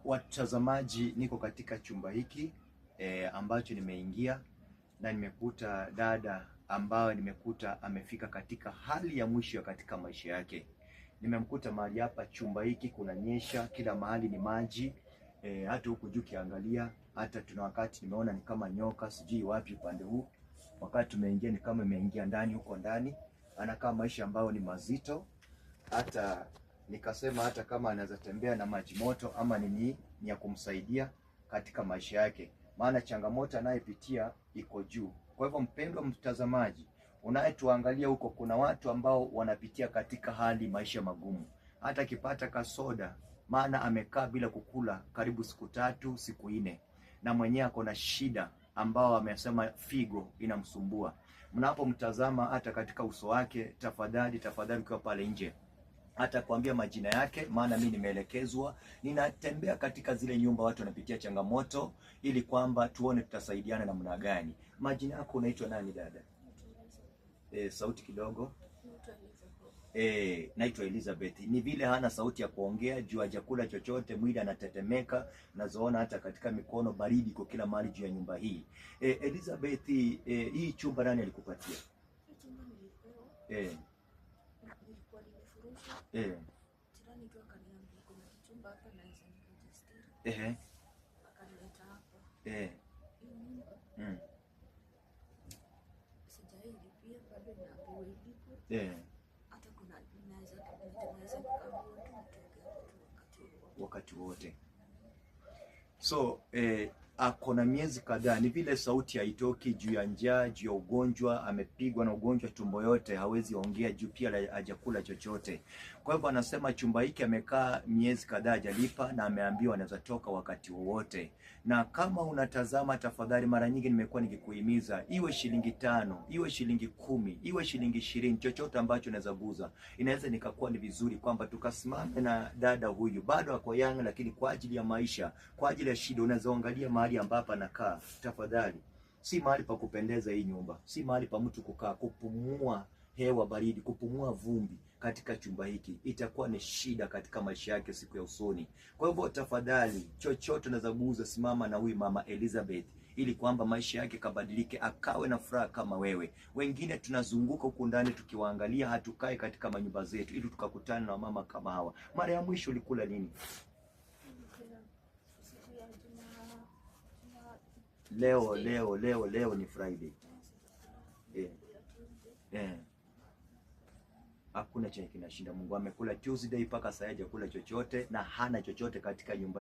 Watazamaji, niko katika chumba hiki ambacho nimeingia na nimekuta dada ambayo nimekuta amefika katika hali ya mwisho katika maisha yake. Nimemkuta mahali hapa, chumba hiki kunanyesha, kila mahali ni maji, hata huku juu kiangalia, hata tuna wakati nimeona ni kama nyoka sijui wapi upande huu. Wakati tumeingia ni kama imeingia ndani, huko ndani anakaa maisha ambayo ni mazito, hata nikasema hata kama anaweza tembea na maji moto ama ni ya kumsaidia katika maisha yake, maana changamoto anayepitia iko juu. Kwa hivyo, mpendwa mtazamaji, unayetuangalia huko, kuna watu ambao wanapitia katika hali maisha magumu, hata akipata kasoda, maana amekaa bila kukula karibu siku 3 siku 4, na mwenyewe ako na shida ambao amesema figo inamsumbua. Mnapomtazama hata katika uso wake, tafadhali ukiwa pale nje, hata kuambia majina yake, maana mimi nimeelekezwa, ninatembea katika zile nyumba watu wanapitia changamoto, ili kwamba tuone tutasaidiana namna gani. Majina yako, unaitwa nani dada? Sauti kidogo. Naitwa Elizabeth. Ni vile hana sauti ya kuongea juu hajakula chochote, mwili anatetemeka, nazoona hata katika mikono baridi kwa kila mahali juu ya nyumba hii. Elizabeth, hii chumba nani alikupatia? Wakati wote. So ako na miezi kadhaa, ni vile sauti haitoki juu ya njaa, juu ya ugonjwa, amepigwa na ugonjwa tumbo yote, hawezi ongea juu pia hajakula chochote. Kwa hivyo anasema chumba hiki amekaa miezi kadhaa hajalipa, na ameambiwa anaweza toka wakati wowote. Na kama unatazama, tafadhali, mara nyingi nimekuwa nikikuhimiza, iwe shilingi 5, iwe shilingi 10, iwe shilingi 20, chochote ambacho unaweza guza, inaweza nikakuwa ni vizuri kwamba tukasimame na dada huyu, bado ako young, lakini kwa ajili ya maisha, kwa ajili ya shida, unaweza angalia mahali ambapo anakaa. Tafadhali, si mahali pa kupendeza hii nyumba, si mahali pa mtu kukaa kupumua hewa baridi, kupumua vumbi. Katika chumba hiki itakuwa ni shida katika maisha yake siku ya usoni. Kwa hivyo, tafadhali, chochote unaweza guza, simama na huyu mama Elizabeth, ili kwamba maisha yake kabadilike, akawe na furaha kama wewe. Wengine tunazunguka huku ndani tukiwaangalia, hatukae katika manyumba zetu ili tukakutana na mama kama hawa. Mara ya mwisho ulikula nini? Leo ni Friday. Hakuna chenye kinashinda. Mungu amekula Tuesday mpaka sasa hajakula chochote, na hana chochote katika nyumba.